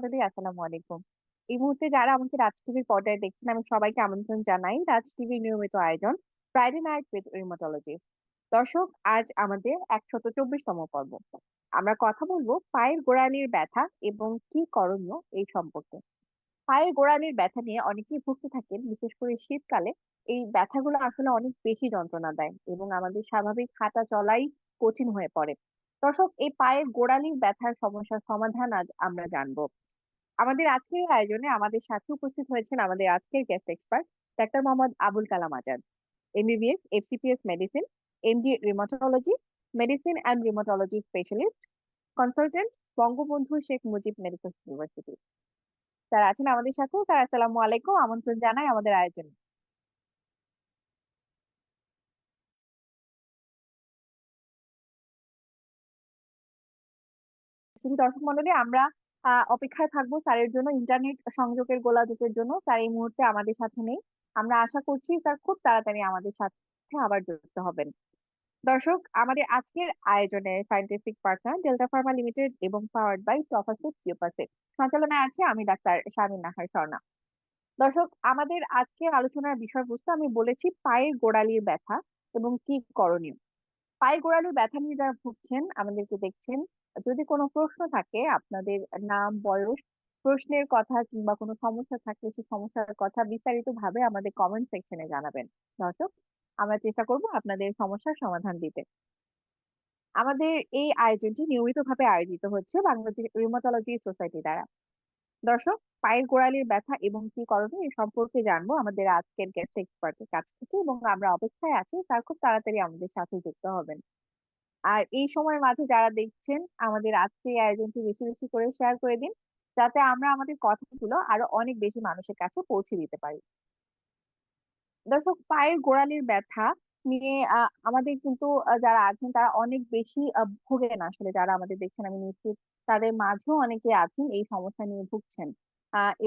মন্ডলী, আসসালামু আলাইকুম। এই মুহূর্তে যারা আমাকে রাজ টিভির পর্দায় দেখছেন, আমি সবাইকে আমন্ত্রণ জানাই রাজ টিভির নিয়মিত আয়োজন ফ্রাইডে নাইট উইথ রিউমাটোলজিস্ট। দর্শক, আজ আমাদের ১২৪তম পর্ব। আমরা কথা বলবো পায়ের গোড়ালির ব্যথা এবং কি করণীয় এই সম্পর্কে। পায়ের গোড়ালির ব্যথা নিয়ে অনেকেই ভুগতে থাকেন, বিশেষ করে শীতকালে। এই ব্যথাগুলো আসলে অনেক বেশি যন্ত্রণা দেয় এবং আমাদের স্বাভাবিক হাঁটা চলাই কঠিন হয়ে পড়ে। দর্শক, এই পায়ের গোড়ালির ব্যথার সমস্যার সমাধান আজ আমরা জানবো। আমাদের আজকের এই আয়োজনে আমাদের সাথে উপস্থিত হয়েছেন আমাদের আজকের guest expert doctor Mohammad Abul Kalam Azad, MBBS, FCPS medicine, MD rheumatology, medicine and rheumatology specialist, consultant, Bangabandhu Sheikh Mujib medical university. যারা আছেন আমাদের সাথে, তারা আসসালামু আলাইকুম, আমন্ত্রণ জানাই আমাদের আয়োজনে। শুধু দর্শক মন্ডলী, আমরা অপেক্ষায় থাকবো স্যারের জন্য, ইন্টারনেট সংযোগের গোলাযোগের জন্য। স্যার এই মুহূর্তে আমাদের সাথে নেই। আমরা আশা করছি স্যার খুব তাড়াতাড়ি আমাদের সাথে আবার যুক্ত হবেন। দর্শক, আমাদের আজকের আয়োজনে scientific partner Delta Pharma limited এবং পাওয়ার্ড বাই টফাসেট কিউপাসেট। সঞ্চালনায় আছে আমি ডাক্তার শামীম নাহার স্বর্ণা। দর্শক, আমাদের আজকের আলোচনার বিষয়বস্তু আমি বলেছি পায়ের গোড়ালির ব্যথা এবং কি করণীয়। পায়ের গোড়ালির ব্যথা নিয়ে যারা ভুগছেন, আমাদেরকে দেখছেন, যদি কোনো প্রশ্ন থাকে আপনাদের, নাম, বয়স, প্রশ্নের কথা কিংবা কোনো সমস্যা থাকলে সেই সমস্যার কথা বিস্তারিত ভাবে আমাদের কমেন্ট সেকশনে জানাবেন। দর্শক, আমরা চেষ্টা করব আপনাদের সমস্যার সমাধান দিতে। আমাদের এই আয়োজনটি নিয়মিতভাবে আয়োজিত হচ্ছে বাংলাদেশ রিউমাটোলজি সোসাইটি দ্বারা। দর্শক, পায়ের গোড়ালির ব্যথা এবং কি করণীয় এই সম্পর্কে জানবো আমাদের আজকের গেস্ট এক্সপার্টের কাছ থেকে, এবং আমরা অপেক্ষায় আছি তার খুব তাড়াতাড়ি আমাদের সাথে যুক্ত হবেন। আর এই সময়ের মাঝে যারা দেখছেন, আমাদের আজকে এই আয়োজনটি বেশি বেশি করে শেয়ার করে দিন, যাতে আমরা আমাদের কথাগুলো আরো অনেক বেশি মানুষের কাছে পৌঁছে দিতে পারি। দর্শক, পায়ের গোড়ালির ব্যথা নিয়ে আমাদের কিন্তু যারা আছেন তারা অনেক বেশি ভোগেন। আসলে যারা আমাদের দেখছেন, আমি নিশ্চিত তাদের মাঝেও অনেকে আছেন এই সমস্যা নিয়ে ভুগছেন।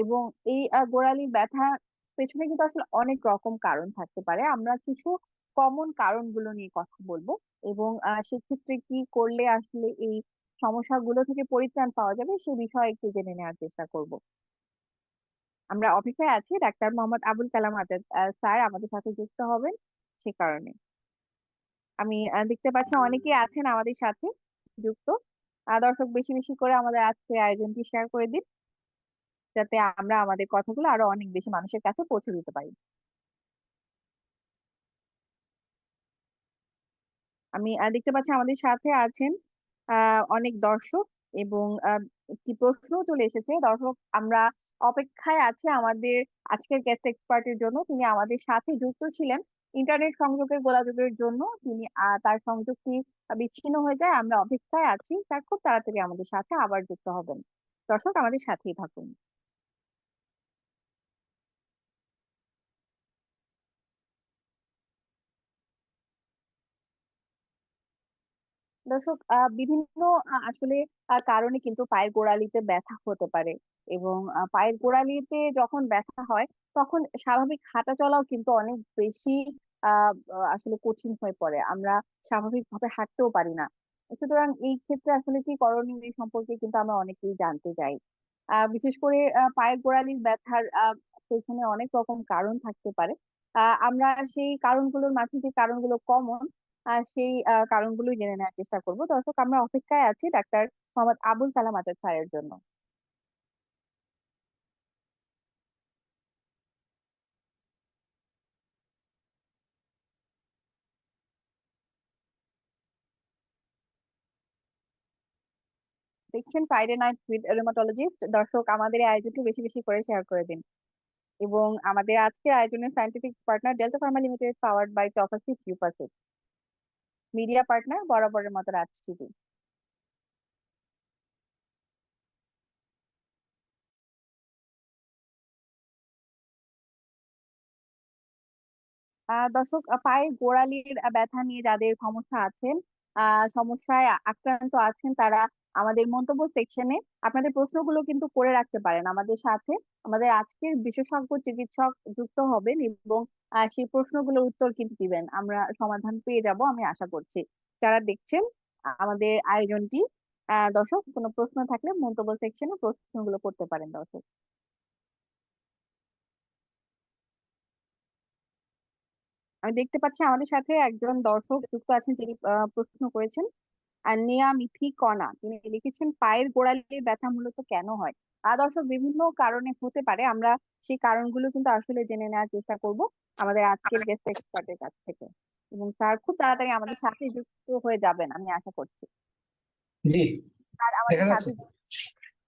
এবং এই গোড়ালির ব্যথা পেছনে কিন্তু আসলে অনেক রকম কারণ থাকতে পারে। আমরা কিছু কমন কারণগুলো নিয়ে কথা বলবো, এবং সেক্ষেত্রে কি করলে আসলে এই সমস্যাগুলো থেকে পরিত্রাণ পাওয়া যাবে সে বিষয়ে একটু জেনে নেওয়ার চেষ্টা করব। আমরা অপেক্ষায় আছি ডাক্তার মোহাম্মদ আবুল কালাম আজাদ স্যার আমাদের সাথে যুক্ত হবেন, সে কারণে আমি দেখতে পাচ্ছি অনেকেই আছেন আমাদের সাথে যুক্ত। দর্শক, বেশি বেশি করে আমাদের আজকের আয়োজনটি শেয়ার করে দিন, যাতে আমরা আমাদের কথাগুলো আরো অনেক বেশি মানুষের কাছে পৌঁছে দিতে পারি। আমি দেখতে পাচ্ছি আমাদের সাথে আছেন অনেক দর্শক, এবং একটি প্রশ্ন চলে এসেছে। দর্শক, আমরা অপেক্ষায় আছি আমাদের আজকের গেস্ট এক্সপার্টের জন্য। তিনি আমাদের সাথে যুক্ত ছিলেন ইন্টারনেট সংযোগের গোলাযোগের জন্য। তিনি তার সংযোগটি বিচ্ছিন্ন হয়ে যায়। আমরা অপেক্ষায় আছি, তার খুব তাড়াতাড়ি আমাদের সাথে আবার যুক্ত হবেন। দর্শক, আমাদের সাথেই থাকুন। দর্শক, বিভিন্ন আসলে কারণে কিন্তু পায়ের গোড়ালিতে ব্যথা হতে পারে, এবং পায়ের গোড়ালিতে যখন ব্যথা হয় তখন স্বাভাবিক হাঁটা চলাও কিন্তু অনেক বেশি আসলে কঠিন হয়ে পড়ে। আমরা স্বাভাবিকভাবে হাঁটতেও পারি না। সুতরাং এই ক্ষেত্রে আসলে কি করণীয় এই সম্পর্কে কিন্তু আমরা অনেকেই জানতে চাই। বিশেষ করে পায়ের গোড়ালির ব্যথার পেছনে অনেক রকম কারণ থাকতে পারে। আমরা সেই কারণগুলোর মাঝে যে কারণগুলো কমন, সেই কারণগুলোই জেনে নেওয়ার চেষ্টা করব। দর্শক, আমরা অপেক্ষায় আছি ডাক্তার মোহাম্মদ আবুল কালাম আজাদ স্যারের জন্য। দেখছেন ফ্রাইডে নাইট উইথ রুমাটোলজিস্ট। দর্শক, আমাদের এই আয়োজনটি বেশি বেশি করে শেয়ার করে দিন, এবং আমাদের আজকের আয়োজনের scientific partner Delta Pharma limited, powered by টফাসি কিউপাসিট, মিডিয়া পার্টনার বরাবরের মতো রাজ টিভি। দর্শক, পায়ের গোড়ালির ব্যথা নিয়ে যাদের সমস্যা আছেন, সমস্যায় আক্রান্ত আছেন, তারা আমাদের মন্তব্য সেকশনে আপনাদের প্রশ্নগুলো কিন্তু করে রাখতে পারেন আমাদের সাথে। আমাদের আজকের বিশেষজ্ঞ চিকিৎসক যুক্ত হবেন, এবং সেই প্রশ্নগুলোর উত্তর কিন্তু দিবেন। আমরা সমাধান পেয়ে যাব আমি আশা করছি। যারা দেখছেন আমাদের আয়োজনটি, দর্শক কোনো প্রশ্ন থাকলে মন্তব্য সেকশনে প্রশ্নগুলো করতে পারেন দর্শক। আমি দেখতে পাচ্ছি আমাদের সাথে একজন দর্শক যুক্ত আছেন যিনি প্রশ্ন করেছেন। আর নেয়া মিথি কণা তিনি লিখেছেন পায়ের গোড়ালির ব্যথা মূলত কেন হয়। দর্শক বিভিন্ন কারণে হতে পারে, আমরা সেই কারণগুলো কিন্তু আসলে জেনে নেওয়ার চেষ্টা করব আমাদের আজকের গেস্ট এক্সপার্টের কাছ থেকে, এবং স্যার খুব তাড়াতাড়ি আমাদের সাথে যুক্ত হয়ে যাবেন আমি আশা করছি। জি, স্যার আমাদের দেখা যাচ্ছে। সাথে,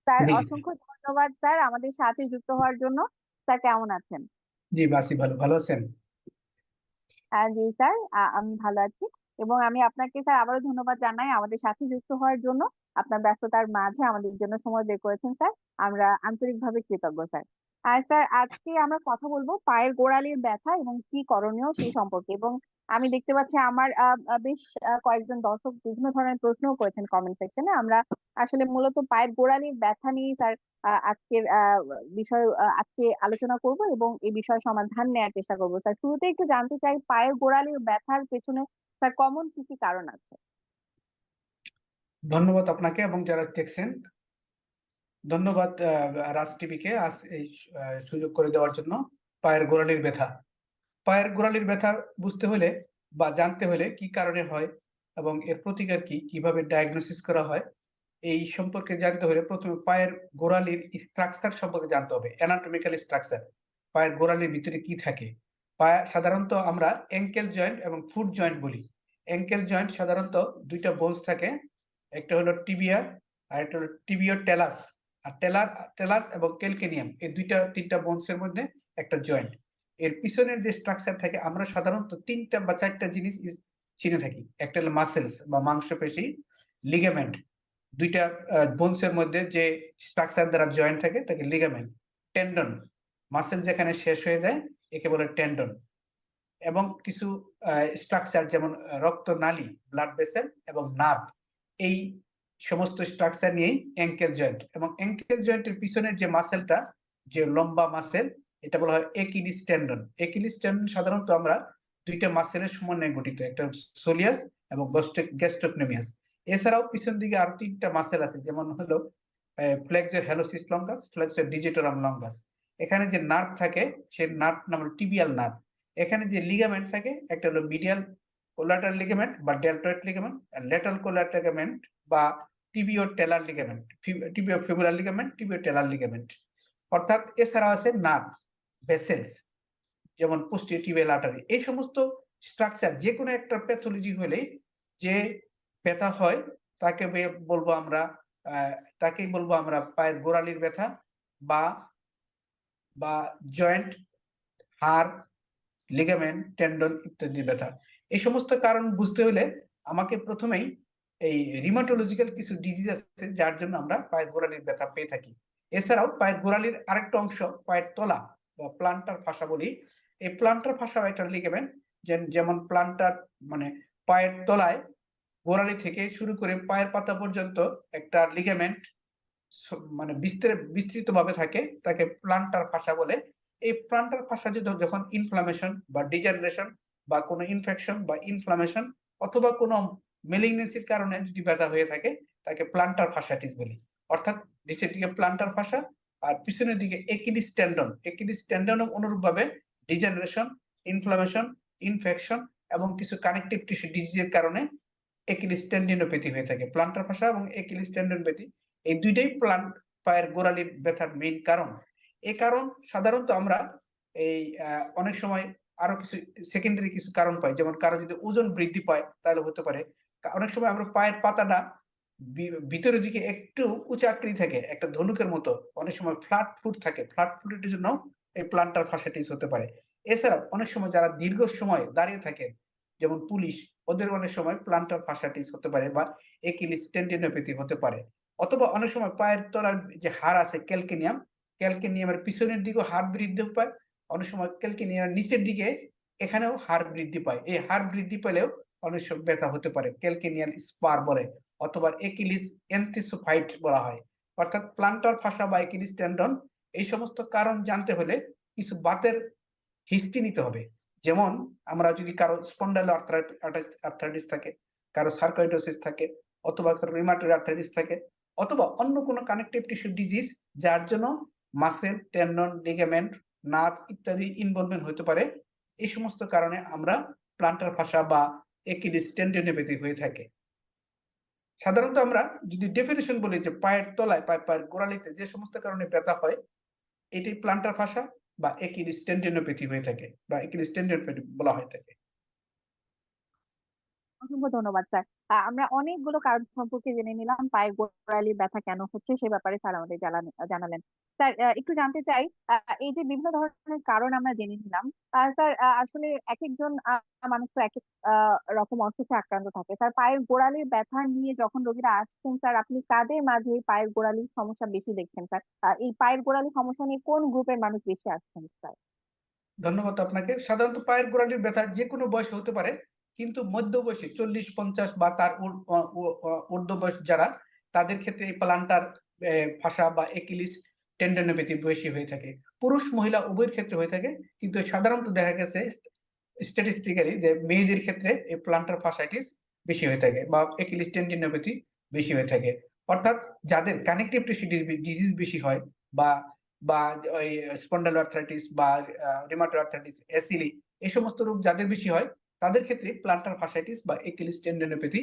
স্যার জি অসংখ্য ধন্যবাদ স্যার আমাদের সাথে যুক্ত হওয়ার জন্য। স্যার কেমন আছেন? জি, বাসি ভালো ভালো আছেন। জি স্যার, আমি ভালো আছি। এবং আমি আপনাকে স্যার আবারও ধন্যবাদ জানাই আমাদের সাথে যুক্ত হওয়ার জন্য। আপনার ব্যস্ততার মাঝে আমাদের জন্য সময় বের করেছেন স্যার, আমরা আন্তরিকভাবে কৃতজ্ঞ স্যার। আর স্যার আজকে আমরা কথা বলবো পায়ের গোড়ালির ব্যথা এবং কি করণীয় সেই সম্পর্কে। এবং আমি দেখতে পাচ্ছি আমার বেশ কয়েকজন দর্শক বিভিন্ন ধরনের প্রশ্নও করেছেন কমেন্ট সেকশনে। আমরা আসলে মূলত পায়ের গোড়ালির ব্যথা নিয়ে স্যার আজকের বিষয় আজকে আলোচনা করব এবং এই বিষয়ে সমাধান নেওয়ার চেষ্টা করব। স্যার শুরুতে একটু জানতে চাই পায়ের গোড়ালির ব্যথার পেছনে স্যার কমন কি কি কারণ আছে? ধন্যবাদ আপনাকে এবং যারা দেখছেন। ধন্যবাদ রাজ টিভিকে আজ এই সুযোগ করে দেওয়ার জন্য। পায়ের গোড়ালির ব্যথা, পায়ের গোড়ালির ব্যথা বুঝতে হলে বা জানতে হলে কি কারণে হয় এবং এর প্রতিকার কি, কিভাবে ডায়াগনোসিস করা হয়, এই সম্পর্কে জানতে হলে প্রথমে পায়ের গোড়ালির স্ট্রাকচার সম্পর্কে জানতে হবে, অ্যানাটমিক্যাল স্ট্রাকচার। পায়ের গোড়ালির ভিতরে কি থাকে। পায়ে সাধারণত আমরা অ্যাঙ্কেল জয়েন্ট এবং ফুট জয়েন্ট বলি। অ্যাঙ্কেল জয়েন্ট সাধারণত দুইটা বোনস থাকে, একটা হলো টিবিয়া আর একটা হলো টিবিও টেলাস। আর টেলাস এবং ক্যালকেনিয়াম এই দুইটা তিনটা বোনসের মধ্যে একটা জয়েন্ট। এর পিছনের যে স্ট্রাকচার থাকে আমরা সাধারণত তিনটা বা চারটা জিনিস চিনে থাকি। একটা হলো মাসেলস বা মাংসপেশি, লিগামেন্ট, দুইটা বোনসের মধ্যে যে স্ট্রাকচার দ্বারা জয়েন্ট থাকে তাকে লিগামেন্ট, টেন্ডন, মাসেল যেখানে শেষ হয়ে যায় একে বলে টেন্ডন, এবং কিছু স্ট্রাকচার যেমন রক্তনালী, ব্লাড ভেসেল এবং নার্ভ, এই সমস্ত স্ট্রাকচার নিয়েই অ্যাঙ্কেল জয়েন্ট। এবং অ্যাঙ্কেল জয়েন্টের পিছনের যে মাসেলটা, যে লম্বা মাসেল, এটা বলা হয় একিলিস টেন্ডন। একিলিস টেন্ডন সাধারণত আমরা দুইটা মাসেলের সমন্বয়ে গঠিত, একটা সোলিয়াস এবং গ্যাস্ট্রোকনেমিয়াস। এছাড়াও পিছন দিকে আরো তিনটা মাসেল আছে, যেমন হলো flexor হ্যালোসিস longus, flexor digitorum longus. এখানে যে নার্ভ থাকে সে নার্ভ নাম হলো টিবিয়াল নার্ভ। এখানে যে লিগামেন্ট থাকে একটা হলো মিডিয়াল কোলাটারাল লিগামেন্ট বা deltoid ligament, lateral collateral ligament বা tibio talar ligament, tibio fibular ligament, tibio talar ligament. অর্থাৎ এছাড়া আছে নার্ভ, ভেসেলস, যেমন পোস্টিরিয়র টিবিয়াল আর্টারি। এই সমস্ত স্ট্রাকচার যে কোনো একটা প্যাথোলজি হলেই যে ব্যথা হয় তাকে বলবো আমরা তাকেই বলবো আমরা পায়ের গোড়ালির ব্যথা বা বা জয়েন্ট, হাড়, লিগামেন্ট, টেন্ডন ইত্যাদি ব্যথা। এই সমস্ত কারণ বুঝতে হলে আমাকে প্রথমেই এই রিমাটোলজিক্যাল কিছু ডিজিজ আছে যার জন্য আমরা পায়ের গোড়ালির ব্যথা পেয়ে থাকি। এছাড়াও পায়ের গোড়ালির আরেকটা অংশ পায়ের তলা বা প্লান্টার ফাসা বলি। এই প্লান্টার ফাসা একটা লিগামেন্ট, যেমন প্লান্টার মানে পায়ের তলায় গোড়ালি থেকে শুরু করে পায়ের পাতা পর্যন্ত একটা লিগামেন্ট মানে বিস্তৃত ভাবে থাকে, তাকে প্লান্টার ফাসা বলে। এই প্লান্টার ফাসা যখন ইনফ্লামেশন বা ডিজেনারেশন বা কোনো ইনফেকশন বা ইনফ্লামেশন অথবা কোনো মেলিগনেন্সির কারণে যদি ব্যথা হয়ে থাকে তাকে প্লান্টার ফাসাইটিস বলি। অর্থাৎ নিচের দিকে প্লান্টার ফাসা আর পিছনের দিকে একিলিস টেন্ডন। একিলিস টেন্ডন অনুরূপ ভাবে ডিজেনারেশন, ইনফ্লামেশন, ইনফেকশন এবং কিছু কানেকটিভ টিস্যু ডিজিজের কারণে একিলিস টেন্ডিনোপ্যাথি হয়ে থাকে। প্লান্টার ফাসা এবং একিলিস টেন্ডনোপ্যাথি এই দুইটাই পায়ের গোড়ালির ব্যথার মেইন কারণ। এই কারণ সাধারণত আমরা এই অনেক সময় আরো কিছু সেকেন্ডারি কিছু কারণ পাই, যেমন কারো যদি ওজন বৃদ্ধি পায় তাহলে হতে পারে। অনেক সময় আমরা পায়ের পাতাটা ভিতরের দিকে একটু উঁচু আকৃতি থাকে, একটা ধনুকের মতো, অনেক সময় ফ্ল্যাট ফুট থাকে, ফ্ল্যাট ফুটের জন্য এই প্লান্টার ফাসাইটিস হতে পারে। এছাড়া অনেক সময় যারা দীর্ঘ সময় দাঁড়িয়ে থাকে, যেমন পুলিশ, ওদের অনেক সময় প্লান্টার ফাসাইটিস হতে পারে বা একিলিস টেন্ডিনোপ্যাথি হতে পারে। অথবা অনেক সময় পায়ের তলার যে হাড় আছে ক্যালকেনিয়াম, ক্যালকেনিয়ামের পিছনের দিকেও হাড় বৃদ্ধি পায়, অনেক সময় ক্যালকেনিয়ামের নিচের দিকে এখানেও হাড় বৃদ্ধি পায়। এই হাড় বৃদ্ধি পেলেও অনেক সময় ব্যথা হতে পারে, ক্যালকেনিয়ান স্পার বলে, অথবা একিলিস এন্থিসোফাইট বলা হয়। অর্থাৎ প্লান্টার ফাসা বা একিলিস টেন্ডন, এই সমস্ত কারণ জানতে হলে কিছু বাতের হিস্ট্রি নিতে হবে। যেমন আমরা যদি কারো স্পন্ডাইলো আর্থ্রাইটিস থাকে, কারো সার্কোইডোসিস থাকে, অথবা রিউমাটয়েড আর্থ্রাইটিস থাকে, অথবা অন্য কোনো কানেকটিভ টিস্যু ডিজিজ যার জন্য মাসেল, টেন্ডন, লিগামেন্ট, নার্ভ ইত্যাদি ইনভলভমেন্ট হতে পারে, এই সমস্ত কারণে আমরা প্লান্টার ফাসা বা একিলিস টেন্ডনোপ্যাথি হয়ে থাকে। সাধারণত আমরা যদি ডেফিনিশন বলি যে পায়ের তলায় পায়ের গোড়ালিতে যে সমস্ত কারণে ব্যথা হয়, এটি প্লান্টার ফাসা বা একিলিস টেন্ডনোপ্যাথি হয়ে থাকে বা একিলিস টেন্ডনোপ্যাথি বলা হয়ে থাকে। অসংখ্য ধন্যবাদ স্যার। আমরা অনেকগুলো কারণ সম্পর্কে জেনে নিলাম, পায়ের গোড়ালি ব্যথা কেন হচ্ছে সে ব্যাপারে স্যার আমাদের জানালেন। স্যার একটু জানতে চাই, এই যে বিভিন্ন ধরনের কারণ আমরা জেনে নিলাম, স্যার আসলে এক একজন মানুষ তো এক এক রকম অসুখে আক্রান্ত থাকে। স্যার পায়ের গোড়ালির ব্যথা নিয়ে যখন রোগীরা আসছেন, স্যার আপনি কাদের মাঝে এই পায়ের গোড়ালির সমস্যা বেশি দেখছেন স্যার? এই পায়ের গোড়ালির সমস্যা নিয়ে কোন গ্রুপের মানুষ বেশি আসছেন স্যার? ধন্যবাদ আপনাকে। সাধারণত পায়ের গোড়ালির ব্যথা যে কোনো বয়সে হতে পারে, কিন্তু মধ্য বয়সে 40-50 বা তার ঊর্ধ্ব বয়স যারা, তাদের ক্ষেত্রে এই প্লান্টার ফাসা বা একিলিস টেন্ডনোপ্যাথি বেশি হয়ে থাকে। পুরুষ মহিলা উভয়ের ক্ষেত্রে হয়ে থাকে, কিন্তু সাধারণত দেখা গেছে স্ট্যাটিস্টিক্যালি যে মেয়েদের ক্ষেত্রে এই প্লান্টার ফাসাইটিস বেশি হয়ে থাকে বা একিলিস টেন্ডনোপ্যাথি বেশি হয়ে থাকে। অর্থাৎ যাদের কানেকটিভ টিস্যু ডিজিজ বেশি হয় বা বা ওই স্পন্ডালোআর্থ্রাইটিস বা রিউমাটয়েড আর্থ্রাইটিস, এসিলি, এই সমস্ত রোগ যাদের বেশি হয়, তাদের ক্ষেত্রে প্লান্টার ফাসাইটিস বা একিলিস টেন্ডনোপ্যাথি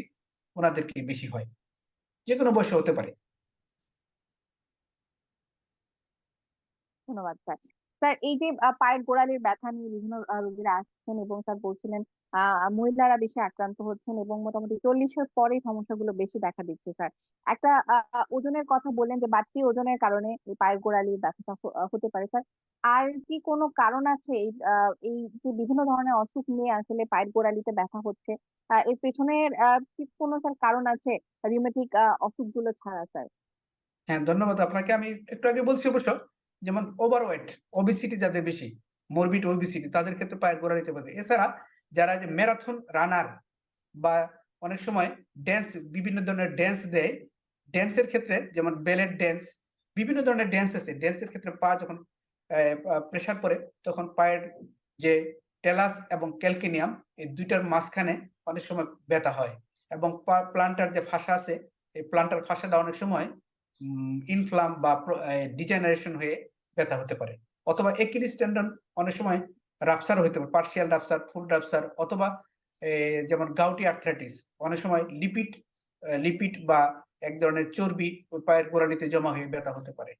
ওনাদেরকে বেশি হয়। যে কোনো বয়সে হতে পারে। ধন্যবাদ স্যার। স্যার এই যে পায়ের গোড়ালির ব্যথা নিয়ে বিভিন্ন রোগীরা আসছেন এবং স্যার বলছিলেন মহিলারা বেশি আক্রান্ত হচ্ছেন এবং মোটামুটি 40-এর পরেই সমস্যাগুলো বেশি দেখা দিচ্ছে স্যার। একটা ওজনের কথা বললেন যে বাড়তি ওজনের কারণে এই পায়ের গোড়ালির ব্যথাটা হতে পারে স্যার। আর কি কোনো কারণ আছে এই যে বিভিন্ন ধরনের অসুখ নিয়ে আসলে পায়ের গোড়ালিতে ব্যথা হচ্ছে, এর পেছনের কি কোনো স্যার কারণ আছে রিউমেটিক অসুখগুলো ছাড়া স্যার? হ্যাঁ, ধন্যবাদ আপনাকে। আমি একটু আগে বলছি অবশ্য, যেমন ওভারওয়েট, ওবেসিটি যাদের বেশি, মরবিড ওবেসিটি, তাদের ক্ষেত্রে পায়ের গোড়ালিতে ব্যথা। এছাড়া যারা যে ম্যারাথন রানার বা অনেক সময় ড্যান্স, বিভিন্ন ধরনের ড্যান্স দেয়, ড্যান্সের ক্ষেত্রে যেমন বেলেট ড্যান্স, বিভিন্ন ধরনের ড্যান্স আছে, ড্যান্সের ক্ষেত্রে পা যখন প্রেসার পড়ে, তখন পায়ের যে টেলাস এবং ক্যালকেনিয়াম, এই দুইটার মাঝখানে অনেক সময় ব্যথা হয়। এবং প্লান্টার যে ফাসা আছে, এই প্লান্টার ফাসাটা অনেক সময় ইনফ্লাম বা ডিজেনারেশন হয়ে ব্যথা হতে পারে। অথবা একিলিস টেন্ডন অনেক সময় রাপচার হতে পারে, পার্সিয়াল রাপচার, ফুল রাপচার, অথবা যেমন গাউটি আর্থ্রাইটিস, অনেক সময় লিপিড বা এক ধরনের চর্বি ওই পায়ের গোড়ালিতে জমা হয়ে ব্যথা হতে পারে।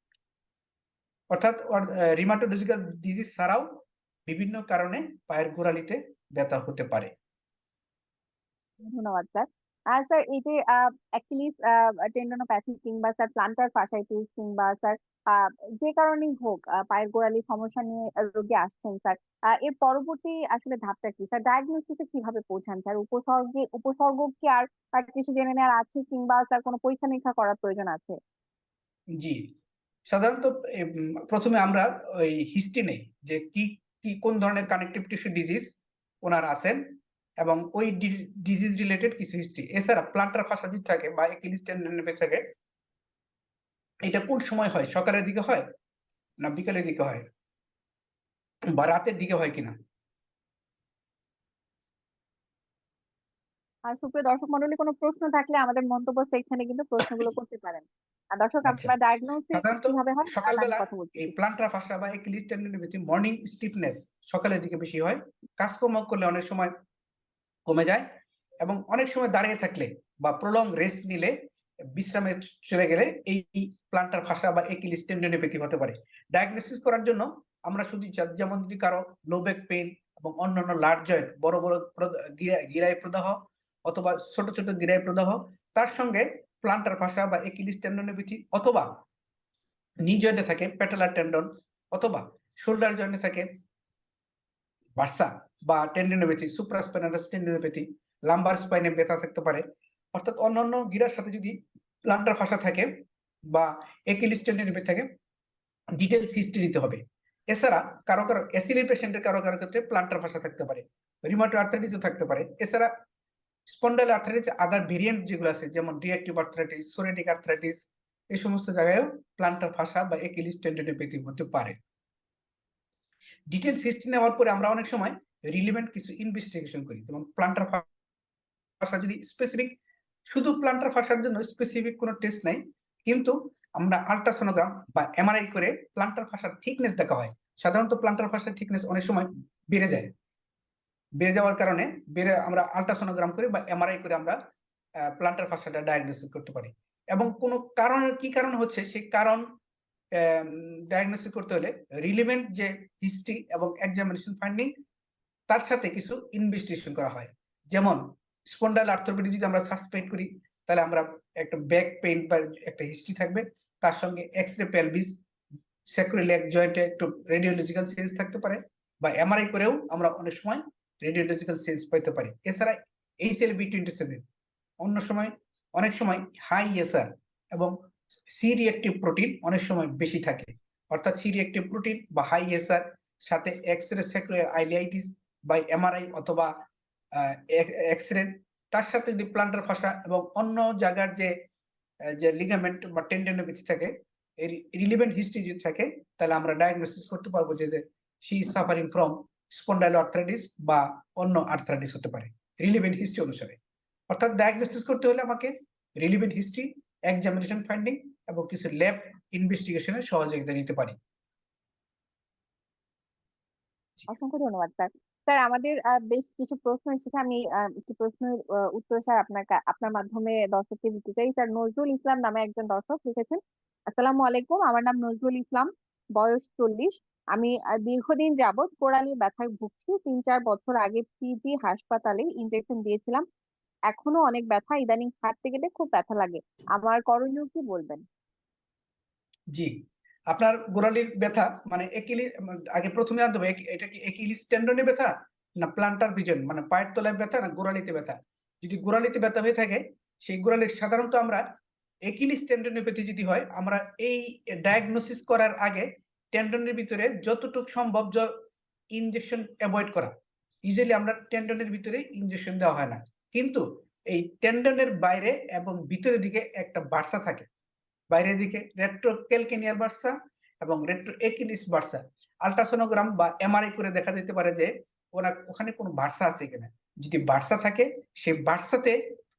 অর্থাৎ রিমাটোলজিক্যাল ডিজিজ ছাড়াও বিভিন্ন কারণে পায়ের গোড়ালিতে ব্যথা হতে পারে। ধন্যবাদ স্যার। আর স্যার এই যে অ্যাকিলিস টেন্ডনোপ্যাথি কিংবা স্যার প্লান্টার ফাসাইটিস কিংবা স্যার আহ, যে কারণেই হোক পায়ের গোড়ালির সমস্যা নিয়ে রোগী আসছেন স্যার, এর পরবর্তী আসলে ধাপটা কি স্যার? ডায়াগনোসিসে কিভাবে পৌঁছান স্যার? উপসর্গ কি আর কিছু জেনে নেওয়ার আছে কিংবা স্যার কোনো পরীক্ষা নিরীক্ষা করার প্রয়োজন আছে? জি, সাধারণত প্রথমে আমরা ওই হিস্ট্রি নেই যে কি কি কোন ধরনের কানেকটিভ টিস্যু ডিজিজ ওনার আছেন, এবং ওই ডিজিজ রিলেটেড কিছু হিস্ট্রি। এছাড়া প্লান্টার ফাসা যদি থাকে বা একিলিস টেন্ডনোপ্যাথি থাকে, এটা কোন সময় হয়, সকালের দিকে হয় না বিকালের দিকে হয় বা রাতের দিকে হয় কিনা। আর সুপ্রিয় দর্শক মন্ডলী, কোনো প্রশ্ন থাকলে আমাদের মন্তব্য সেকশনে কিন্তু প্রশ্নগুলো করতে পারেন। আর দর্শক, আচ্ছা, আমরা ডায়াগনোসিস সাধারণত কিভাবে হয় তা নিয়ে সকালবেলা কথা বলছি। এই প্লান্টার ফাসা বা একিলিস টেন্ডনোপ্যাথি মর্নিং স্টিফনেস সকালের দিকে বেশি হয়। কাজকর্ম করলে অনেক সময় কমে যায়, এবং অনেক সময় দাঁড়িয়ে থাকলে বা প্রলং রেস্ট নিলে, বিশ্রামে চলে গেলে এই প্লান্টার ফাসা বা একিলিস টেন্ডনোপ্যাথি হতে পারে। ডায়াগনোসিস করার জন্য আমরা শুধু যেমন যদি কারো লো ব্যাক পেইন এবং অন্যান্য লার্জ জয়েন্ট, বড় বড় গিরায় প্রদাহ অথবা ছোট ছোট গিরায় প্রদাহ, তার সঙ্গে প্লান্টার ফাসা বা একিলিস টেন্ডনোপ্যাথি, অথবা নি জয়েন্টে থাকে প্যাটেলার টেন্ডন, অথবা শোল্ডার জয়েন্টে থাকে বার্সা বা টেন্ডনোপ্যাথি, সুপ্রাস্পাইনালাস টেন্ডনোপ্যাথি, লাম্বার স্পাইনে ব্যথা থাকতে পারে। অর্থাৎ অন্যান্য গিরার সাথে যদি প্লান্টার ফাসা থাকে বা একিলিস টেন্ডনোপ্যাথি থাকে, ডিটেলস হিস্ট্রি নিতে হবে। এছাড়া কারো কারো এসিলি পেশেন্টের কারো কারো ক্ষেত্রে প্লান্টার ফাসা থাকতে পারে, রিউমাটয়েড আর্থ্রাইটিসও থাকতে পারে। এছাড়া স্পন্ডাইল আর্থ্রাইটিস আদার ভেরিয়েন্ট যেগুলো আছে, যেমন রিঅ্যাক্টিভ আর্থ্রাইটিস, সোরিয়াটিক আর্থ্রাইটিস, এই সমস্ত জায়গায়ও প্লান্টার ফাসা বা একিলিস টেন্ডনোপ্যাথি হতে পারে। ডিটেলস হিস্ট্রি নেওয়ার পরে আমরা অনেক সময় রিলেভেন্ট কিছু ইনভেস্টিগেশন করি, যেমন প্লান্টার ফাসা যদি স্পেসিফিক শুধু প্লান্টার ফাসার জন্য স্পেসিফিক কোনো টেস্ট নাই, কিন্তু আমরা আল্ট্রাসোনোগ্রাম বা এমআরআই করে প্লান্টার ফাসার থিকনেস দেখা হয়। সাধারণত প্লান্টার ফাসার থিকনেস অনেক সময় বেড়ে যায়, বেড়ে যাওয়ার কারণে আমরা আল্ট্রাসোনোগ্রাম করে বা এমআরআই করে আমরা প্লান্টার ফাসাটা ডায়াগনোসিস করতে পারি। এবং কোনো কারণ, কি কারণ হচ্ছে সেই কারণ ডায়াগনোসিস করতে হলে রিলেভেন্ট যে হিস্ট্রি এবং এক্সামিনেশন ফাইন্ডিং, তার সাথে কিছু ইনভেস্টিগেশন করা হয়। যেমন স্পন্ডাইল আর্থ্রোপ্যাথি যদি আমরা সাসপেক্ট করি, তাহলে আমরা একটা ব্যাক পেইন বা একটা হিস্ট্রি থাকবে, তার সঙ্গে এক্সরে পেলভিস, স্যাক্রোইলিয়াক জয়েন্টে একটু রেডিওলজিক্যাল চেঞ্জ থাকতে পারে, বা এমআরআই করেও আমরা অনেক সময় রেডিওলজিক্যাল চেঞ্জ পেতে পারি। এছাড়া HLB27 অনেক সময় হাই এসআর এবং সি রিঅ্যাক্টিভ প্রোটিন অনেক সময় বেশি থাকে। অর্থাৎ সি রিঅ্যাক্টিভ প্রোটিন বা হাই এসআর সাথে এক্সরে স্যাক্রোইলিয়ার আইলিয়াইটিস বা এমআরআই অথবা এক্সরে, তার সাথে যদি প্লান্টার ফাসা এবং অন্য জায়গার যে লিগামেন্ট বা টেন্ডনোপ্যাথি থাকে, এই রিলেভেন্ট হিস্ট্রি যদি থাকে, তাহলে আমরা ডায়াগনোসিস করতে পারবো যে শি ইজ সাফারিং ফ্রম স্পন্ডাইলোআর্থ্রাইটিস বা অন্য আর্থ্রাইটিস হতে পারে রিলেভেন্ট হিস্ট্রি অনুসারে। অর্থাৎ ডায়াগনোসিস করতে হলে আমাকে রিলেভেন্ট হিস্ট্রি, এক্সামিনেশন ফাইন্ডিং এবং কিছু ল্যাব ইনভেস্টিগেশনের সহযোগিতা নিতে পারি। অসংখ্য ধন্যবাদ স্যার। স্যার আমাদের বেশ কিছু প্রশ্ন এসেছে, আমি একটি প্রশ্নের উত্তর স্যার আপনার মাধ্যমে দর্শককে দিতে চাই। স্যার নজরুল ইসলাম নামে একজন দর্শক লিখেছেন, আসসালামু আলাইকুম, আমার নাম নজরুল ইসলাম, বয়স 40। আমি দীর্ঘদিন যাবৎ কোড়ালির ব্যথায় ভুগছি। 3-4 বছর আগে পিজি হাসপাতালে ইনজেকশন দিয়েছিলাম, এখনো অনেক ব্যথা, ইদানিং হাঁটতে গেলে খুব ব্যথা লাগে, আমার করণীয় কি বলবেন? জি, আপনার গোড়ালির ব্যথা মানে আগে প্রথমে জানতে হবে এটা কি একিলিস টেন্ডনের ব্যথা না প্লান্টার ভিজন মানে পায়ের তলায় ব্যথা না গোড়ালিতে ব্যথা। যদি গোড়ালিতে ব্যথা হয়ে থাকে, সেই গোড়ালির সাধারণত আমরা একিলিস টেন্ডনোপ্যাথি যদি হয়, আমরা এই ডায়াগনোসিস করার আগে টেন্ডনের ভিতরে যতটুকু সম্ভব ইনজেকশন অ্যাভয়েড করা। ইউজুয়ালি আমরা টেন্ডনের ভিতরে ইনজেকশন দেওয়া হয় না, কিন্তু এই টেন্ডনের বাইরে এবং ভিতরের দিকে একটা বার্সা থাকে, বাইরের দিকে রেট্রোক্যালকেনিয়ার বার্সা এবং রেট্রোএকিলিস বার্সা। আল্ট্রাসোনোগ্রাম বা এমআরআই করে দেখা যেতে পারে যে ওখানে কোনো বার্সা আছে কিনা। যদি বার্সা থাকে, সেই বার্সাতে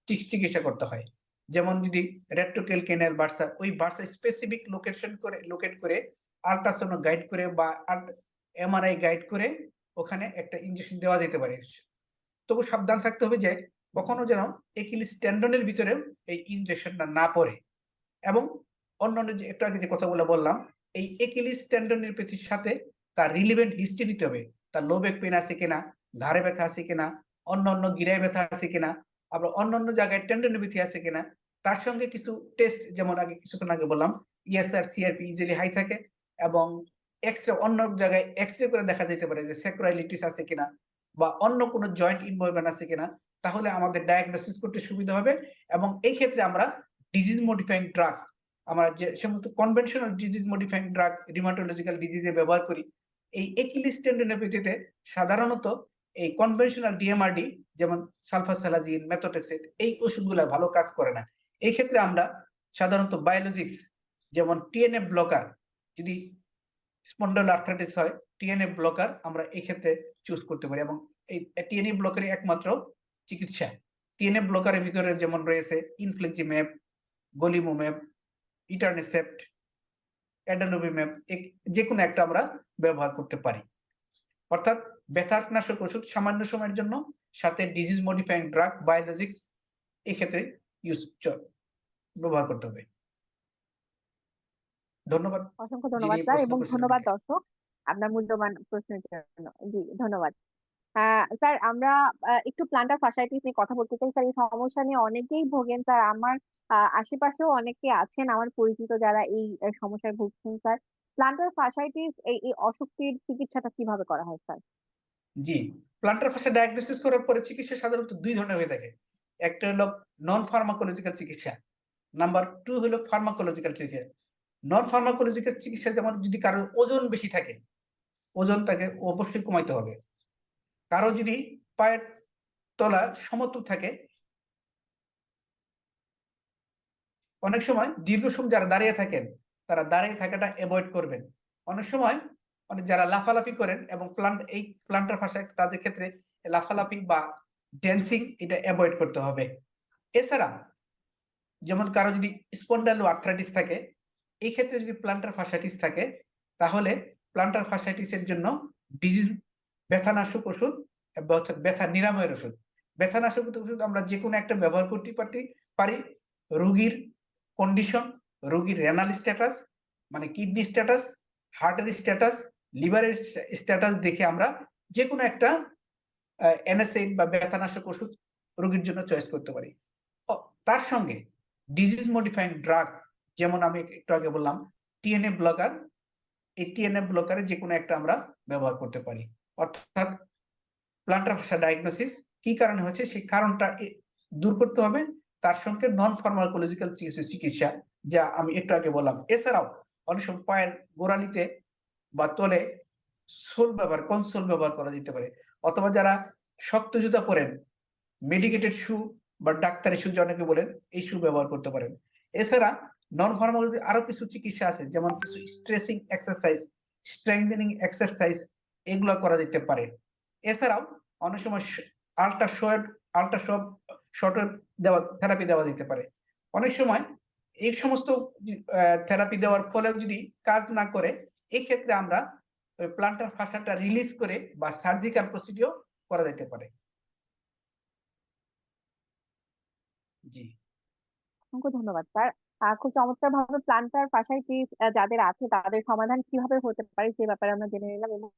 চিকিৎসা করতে হয়। যেমন যদি রেট্রোক্যালকেনিয়ার বার্সা, ওই বার্সা স্পেসিফিক লোকেট করে আল্ট্রাসোনো গাইড করে বা এমআরআই গাইড করে ওখানে একটা ইনজেকশন দেওয়া যেতে পারে। তবু সাবধান থাকতে হবে যে কখনো যেন একিলিস টেন্ডনের ভিতরে এই ইনজেকশনটা না পড়ে। এবং অন্যান্য যে একটু আগে যে কথাগুলো বললাম, এই একিলিস টেন্ডনোপ্যাথির সাথে তার রিলেভেন্ট হিস্ট্রি নিতে হবে। তার লো ব্যাক পেন আছে কিনা, ঘাড়ে ব্যথা আছে কিনা, অন্যান্য গিরায় ব্যথা আছে কিনা, আবার অন্যান্য জায়গায় টেন্ডনোপ্যাথি আছে কিনা। তার সঙ্গে কিছু টেস্ট, যেমন কিছুক্ষণ আগে বললাম, ইএসআর সিআরপি ইউজুয়ালি হাই থাকে, এবং এক্সরে অন্য জায়গায় এক্সরে করে দেখা যেতে পারে যে স্যাক্রোইলিটিস আছে কিনা বা অন্য কোনো জয়েন্ট ইনভলভমেন্ট আছে কিনা। তাহলে আমাদের ডায়াগনোসিস করতে সুবিধা হবে। এবং এই ক্ষেত্রে আমরা ডিজিজ মডিফাইং ড্রাগ, আমরা যে সমস্ত কনভেনশনাল ডিজিজ মডিফাইং ড্রাগ রিমাটোলজিক্যাল ডিজিজে ব্যবহার করি, এই একিলিস টেন্ডনোপ্যাথিতে সাধারণত এই কনভেনশনাল ডিএমআরডি যেমন সালফাসালাজিন, মেথোট্রেক্সেট, এই ওষুধগুলো ভালো কাজ করে না। এই ক্ষেত্রে আমরা সাধারণত বায়োলজিক্স যেমন টিএনএফ ব্লকার, যদি স্পন্ডাইল আর্থ্রাইটিস হয়, টিএনএফ ব্লকার আমরা এই ক্ষেত্রে চুজ করতে পারি। এবং এই টিএনএফ ব্লকারই একমাত্র চিকিৎসা। টিএনএফ ব্লকারের ভিতরে যেমন রয়েছে ইনফ্লিক্সিম্যাব, গলিমুম্যাব, ইটারনিসেপ্ট, অ্যাডানোভিম্যাব, যে কোনো একটা আমরা ব্যবহার করতে পারি। অর্থাৎ ব্যথানাশক ওষুধ সামান্য সময়ের জন্য, সাথে ডিজিজ মডিফাইং ড্রাগ, বায়োলজিক্স এই ক্ষেত্রে ব্যবহার করতে হবে। ধন্যবাদ। অসংখ্য যিনি ধন্যবাদ স্যার, প্রশ্ন এবং করছেন ধন্যবাদ আমাকে। দর্শক আপনার মূল্যবান প্রশ্নের জন্য। জি ধন্যবাদ। স্যার আমরা একটু প্লান্টার ফাসাইটিস নিয়ে কথা বলতে চাই। স্যার এই সমস্যা নিয়ে অনেকেই ভোগেন স্যার, আমার আশেপাশেও অনেকে আছেন আমার পরিচিত যারা এই সমস্যায় ভুগছেন স্যার। প্লান্টার ফাসাইটিস এই অসুখটির চিকিৎসাটা কিভাবে করা হয় স্যার? জি, প্লান্টার ফাসা ডায়াগনোসিস করার পরে চিকিৎসা সাধারণত দুই ধরনের হয়ে থাকে। একটা হলো নন ফার্মাকোলজিক্যাল চিকিৎসা, নাম্বার 2 হলো ফার্মাকোলজিক্যাল চিকিৎসা। নন ফার্মাকোলজিক্যাল চিকিৎসা যেমন যদি কারোর ওজন বেশি থাকে, ওজন তাকে অবশ্যই কমাইতে হবে। কারো যদি পায়ের তলা সমতল থাকে, অনেক সময় দীর্ঘ সময় যারা দাঁড়িয়ে থাকেন তারা দাঁড়িয়ে থাকাটা অ্যাভয়েড করবেন। অনেক সময় যারা লাফালাফি করেন এবং এই প্লান্টার ভাষায় তাদের ক্ষেত্রে লাফালাফি বা ড্যান্সিং এটা অ্যাভয়েড করতে হবে। এছাড়া যেমন কারো যদি স্পন্ডাইলো আর্থ্রাইটিস থাকে, এই ক্ষেত্রে যদি প্লান্টার ফাসাইটিস থাকে, তাহলে প্লান্টার ফাসাইটিসের জন্য ডিজিজ ব্যথানাশক ওষুধ অর্থাৎ ব্যথা নিরাময়ের ওষুধ, ব্যথানাশক ওষুধ আমরা যে কোনো একটা ব্যবহার করতে পারি রোগীর কন্ডিশন, রোগীর রেনাল স্ট্যাটাস মানে কিডনি স্ট্যাটাস, হার্টের স্ট্যাটাস, লিভারের স্ট্যাটাস দেখে আমরা যে কোনো একটা এনএসএইড বা ব্যথানাশক ওষুধ রোগীর জন্য চয়েস করতে পারি। তার সঙ্গে ডিজিজ মডিফাইং ড্রাগ, যেমন আমি একটু আগে বললাম টিএনএ ব্লকার, এই টিএনএ ব্লকারে যে কোনো একটা আমরা ব্যবহার করতে পারি। অর্থাৎ প্লান্টার ফাসা ডায়াগনোসিস কি কারণে হচ্ছে সেই কারণটা দূর করতে হবে, তার সঙ্গে নন ফার্মাকোলজিক্যাল চিকিৎসা যা আমি একটু আগে বললাম। এছাড়াও অনেক সময় পায়ের গোড়ালিতে বা তলে কনসোল ব্যবহার করা যেতে পারে, অথবা যারা শক্ত জুতা পরেন মেডিকেটেড শু বা ডাক্তারি শু অনেকে বলেন, এই শু ব্যবহার করতে পারেন। এছাড়া নন ফার্মাকোলজি আরো কিছু চিকিৎসা আছে, যেমন কিছু স্ট্রেচিং এক্সারসাইজ, স্ট্রেংথেনিং এক্সারসাইজ, এগুলো করা যেতে পারে। এছাড়াও অনেক সময় আল্ট্রা শর্ট থেরাপি দেওয়া যেতে পারে। অনেক সময় এই সমস্ত থেরাপি দেওয়ার ফলে যদি কাজ না করে, এই ক্ষেত্রে আমরা ওই প্লান্টার ফাসাটা রিলিজ করে বা সার্জিক্যাল প্রসিডিওর করা যেতে পারে। জি, অসংখ্য ধন্যবাদ স্যার। খুব চমৎকার ভাবে প্লান্টার ফাসাইটিস যাদের আছে তাদের সমাধান কিভাবে হতে পারে সে ব্যাপারে আমরা জেনে নিলাম, এবং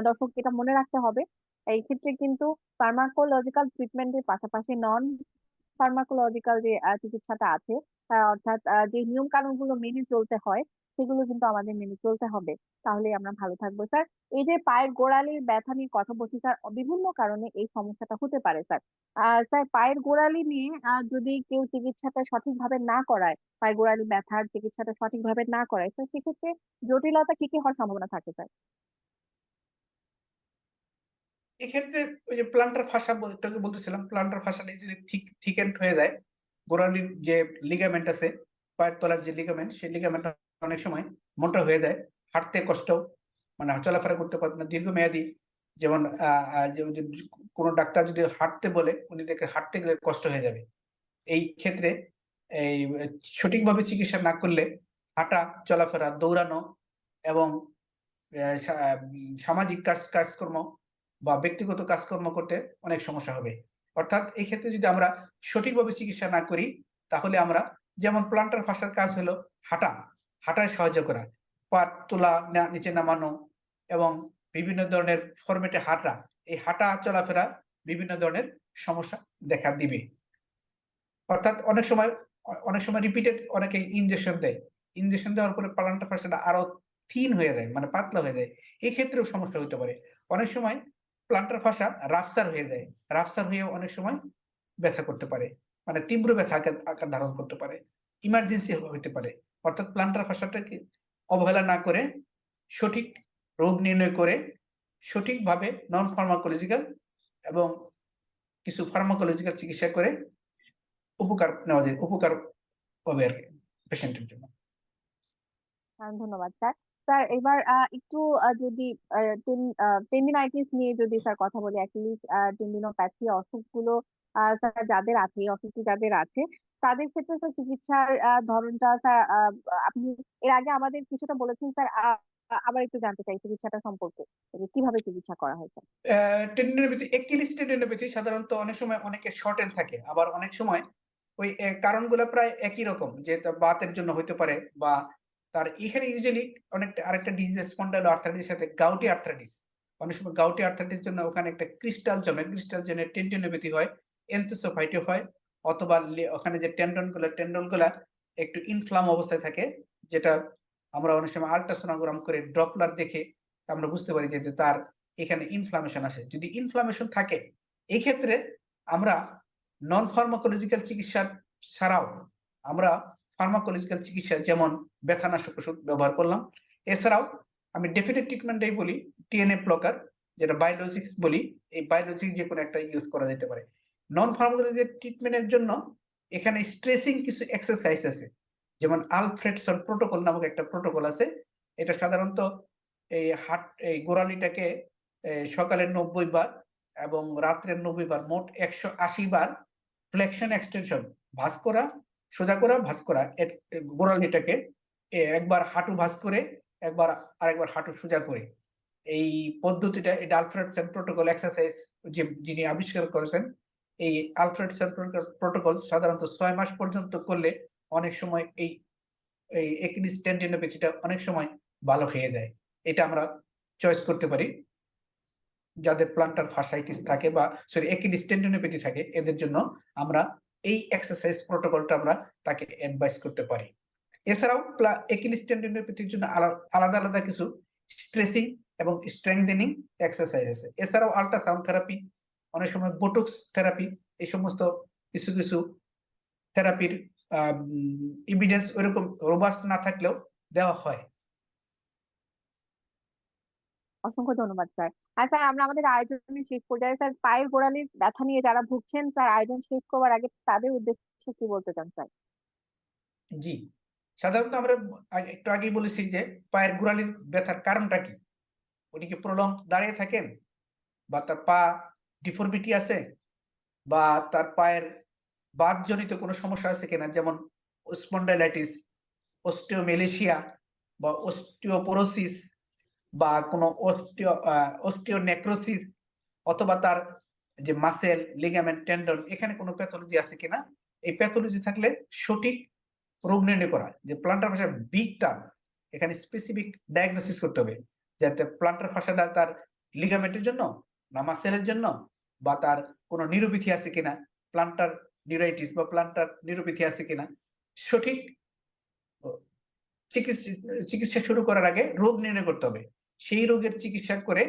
দর্শক এটা মনে রাখতে হবে এই ক্ষেত্রে কিন্তু ফার্মাকোলজিক্যাল ট্রিটমেন্টের পাশাপাশি নন ফার্মাকোলজিক্যাল যে চিকিৎসাটা আছে, অর্থাৎ যে নিয়ম কানুন গুলো মেনে চলতে হয় সেগুলো কিন্তু আমাদের মেনে চলতে হবে, তাহলে আমরা ভালো থাকবো স্যার। এই যে পায়ের গোড়ালির ব্যথা নিয়ে কথা বলছি স্যার, বিভিন্ন কারণে এই সমস্যাটা হতে পারে স্যার। স্যার পায়ের গোড়ালি নিয়ে যদি কেউ চিকিৎসাটা সঠিকভাবে না করায়, পায়ের গোড়ালি ব্যথার চিকিৎসাটা সঠিকভাবে না করায় স্যার, সেক্ষেত্রে জটিলতা কি কি হওয়ার সম্ভাবনা থাকে স্যার? এক্ষেত্রে ওই যে প্লান্টার ফাসা একটু বলতেছিলাম, প্লান্টার ফাসাটা যদি থিকেন্ড হয়ে যায়, গোড়ালির যে লিগামেন্ট আছে, পায়ের তলার যে লিগামেন্ট, সেই লিগামেন্ট অনেক সময় মোটা হয়ে যায়, হাঁটতে কষ্ট, মানে চলাফেরা করতে পারবে না দীর্ঘমেয়াদী। যেমন কোনো ডাক্তার যদি হাঁটতে বলে, উনি দেখে হাঁটতে গেলে কষ্ট হয়ে যাবে। এই ক্ষেত্রে এই সঠিকভাবে চিকিৎসা না করলে হাঁটা, চলাফেরা, দৌড়ানো এবং সামাজিক কাজকর্ম বা ব্যক্তিগত কাজকর্ম করতে অনেক সমস্যা হবে। অর্থাৎ এই ক্ষেত্রে যদি আমরা সঠিকভাবে চিকিৎসা না করি, তাহলে আমরা, যেমন প্লান্টার ফাসার কাজ হলো হাঁটায় সাহায্য করা, পা তোলা, নিচে নামানো এবং বিভিন্ন ধরনের ফরম্যাটে হাঁটা, এই হাঁটা চলাফেরা বিভিন্ন ধরনের সমস্যা দেখা দিবে। অর্থাৎ অনেক সময় রিপিটেড অনেকে ইনজেকশন দেওয়ার পরে প্লান্টার ফাসাটা আরো থিন হয়ে যায়, মানে পাতলা হয়ে যায়, এই ক্ষেত্রেও সমস্যা হতে পারে। অনেক সময় প্লান্টার ফাসা রাফসার হয়ে যায়, রাফসার হয়ে অনেক সময় ব্যথা করতে পারে, মানে তীব্র ব্যথা আকার ধারণ করতে পারে, ইমার্জেন্সি হতে পারে। অর্থাৎ প্লান্টার ফাসাটাকে অবহেলা না করে সঠিক রোগ নির্ণয় করে সঠিকভাবে নন ফার্মাকোলজিক্যাল এবং কিছু ফার্মাকোলজিক্যাল চিকিৎসা করে উপকার হবে আর কি পেশেন্টের জন্য। ধন্যবাদ স্যার। স্যার এবার একটু যদি টেন্ডিনাইটিস নিয়ে যদি স্যার কথা বলি, অ্যাকিলিস টেন্ডিনোপ্যাথি অসুখগুলো স্যার যাদের আছে, এই অসুখটি যাদের আছে তাদের ক্ষেত্রে স্যার চিকিৎসার ধরনটা স্যার আপনি এর আগে আমাদের কিছুটা বলেছেন স্যার, আবার একটু জানতে চাই চিকিৎসাটা সম্পর্কে, যে কিভাবে চিকিৎসা করা হয় স্যার। অ্যাকিলিস টেন্ডিনোপ্যাথি সাধারণত অনেক সময় অনেকে শর্টেন থাকে, আবার অনেক সময় ওই কারণগুলো প্রায় একই রকম, যে বাতের জন্য হতে পারে, বা তার এখানে ইউজুয়ালি অনেকটা আরেকটা ডিজিজ স্পন্ডাইলো আর্থ্রাইটিস সাথে গাউটি আর্থ্রাইটিস। অনেক সময় গাউটি আর্থ্রাইটিস জন্য ওখানে একটা ক্রিস্টাল জমে টেন্ডিনোপ্যাথি হয়, এনথোসোফাইটিস হয়, অথবা ওখানে যে টেন্ডনগুলা একটু ইনফ্লাম অবস্থায় থাকে, যেটা আমরা অনেক সময় আল্ট্রাসোনোগ্রাম করে ডপলার দেখে আমরা বুঝতে পারি যে তার এখানে ইনফ্লামেশন আছে। যদি ইনফ্লামেশন থাকে, এই ক্ষেত্রে আমরা নন ফার্মাকোলজিক্যাল চিকিৎসা ছাড়াও আমরা ফার্মাকোলজিক্যাল চিকিৎসা যেমন ব্যথানাশক ওষুধ ব্যবহার করলাম। এছাড়াও আমি ডেফিনেট ট্রিটমেন্টটাই বলি টিএনএ ব্লকার, যেটা বায়োলজিক্স বলি, এই বায়োলজিক যে কোনো একটা ইউজ করা যেতে পারে। নন ফার্মাকোলজিক্যাল ট্রিটমেন্টের জন্য এখানে স্ট্রেসিং কিছু এক্সারসাইজ আছে, যেমন আলফ্রেডসন প্রোটোকল নামক একটা প্রোটোকল আছে। এটা সাধারণত এই গোড়ালিটাকে সকালে 90 বার এবং রাত্রে 90 বার, মোট 180 বার ফ্লেকশন এক্সটেনশন ভাঁজ করা সোজা করা ভাঁজ করা, গোড়ালিটাকে একবার হাঁটু ভাঁজ করে আরেকবার হাঁটু সোজা করে, এই পদ্ধতিটা, এটা আলফ্রেডসন প্রোটোকল এক্সারসাইজ যিনি আবিষ্কার করেছেন, এই আলফ্রেডসন প্রোটোকল সাধারণত 6 মাস পর্যন্ত করলে অনেক সময় এই একিলিস টেন্ডিনোপ্যাথিটা অনেক সময় ভালো হয়ে যায়। এটা আমরা চয়েস করতে পারি। যাদের প্লান্টার ফাসাইটিস থাকে বা একিলিস টেন্ডিনোপ্যাথি থাকে, এদের জন্য আমরা এই এক্সারসাইজ প্রোটোকলটা আমরা তাকে অ্যাডভাইস করতে পারি। এছাড়াও একিলিস টেন্ডিনোপ্যাথির জন্য আলাদা আলাদা কিছু স্ট্রেচিং এবং স্ট্রেংথেনিং এক্সারসাইজ আছে। এছাড়াও আল্ট্রাসাউন্ড থেরাপি, অনেক সময় বোটক্স থেরাপি, এই সমস্ত কিছু কিছু থেরাপির এভিডেন্স ওইরকম রোবাস্ট না থাকলেও দেওয়া হয়। অসংখ্য ধন্যবাদ স্যার। আর স্যার আমরা আমাদের আয়োজনের শেষ পর্যায়ে স্যার, পায়ের গোড়ালির ব্যথা নিয়ে যারা ভুগছেন স্যার, আয়োজন শেষ করবার আগে তাদের উদ্দেশ্যে কি বলতে চান স্যার? জি, সাধারণত আমরা একটু আগেই বলেছি যে পায়ের গোড়ালির ব্যথার কারণটা কি। উনি কি প্রলং দাঁড়িয়ে থাকেন, বা তার পা ডিফর্মিটি আছে, বা তার পায়ের বাতজনিত কোনো সমস্যা আছে কিনা, যেমন স্পন্ডাইলাইটিস, অস্টিওমেলেশিয়া বা অস্টিওপোরোসিস, বা কোনো অস্টিওনেক্রোসিস, অথবা তার যে মাসেল, লিগামেন্ট, টেন্ডন, এখানে কোনো প্যাথোলজি আছে কিনা। এই প্যাথোলজি থাকলে সঠিক রোগ নির্ণয় করা, যে প্লান্টার ফাসা বিগ টার্ম, এখানে স্পেসিফিক ডায়াগনোসিস করতে হবে, যাতে প্লান্টার ফাসাটা তার লিগামেন্টের জন্য না মাসেলের জন্য, বা তার কোনো নিউরোপ্যাথি আছে কিনা, প্লান্টার নিউরাইটিস বা প্লান্টার নিউরোপ্যাথি আছে কিনা। সঠিক চিকিৎসা শুরু করার আগে রোগ নির্ণয় করতে হবে, সেই রোগের চিকিৎসা করে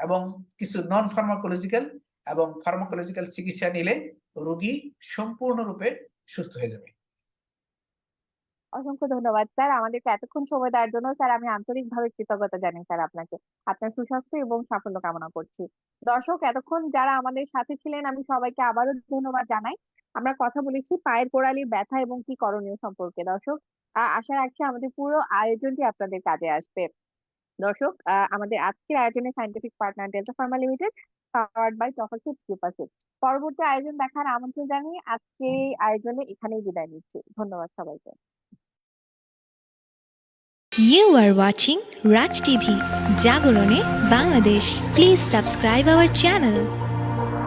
এবং কিছু নন ফার্মাকোলজিক্যাল এবং ফার্মাকোলজিক্যাল চিকিৎসা নিলে রোগী সম্পূর্ণরূপে সুস্থ হয়ে যাবে। অসংখ্য ধন্যবাদ স্যার আমাদেরকে এতক্ষণ সময় দেওয়ার জন্য। স্যার আমি আন্তরিকভাবে কৃতজ্ঞতা জানাই স্যার আপনাকে। আপনার সুস্বাস্থ্য এবং সাফল্য কামনা করছি। দর্শক, এতক্ষণ যারা আমাদের সাথে ছিলেন, আমি সবাইকে আবারও ধন্যবাদ জানাই। আমরা কথা বলেছি পায়ের গোড়ালির ব্যথা এবং কি করণীয় সম্পর্কে। দর্শক, আশা রাখছি আমাদের পুরো আয়োজনটি আপনাদের কাজে আসবে। দর্শক, আমাদের আজকের আয়োজনে scientific partner Delta Pharma limited, powered by টফাসিট সুপারসিড। পরবর্তী আয়োজন দেখার আমন্ত্রণ জানিয়ে আজকের এই আয়োজনে এখানেই বিদায় নিচ্ছি। ধন্যবাদ সবাইকে। You are watching Raj TV, Jagorone, Bangladesh. Please subscribe our channel.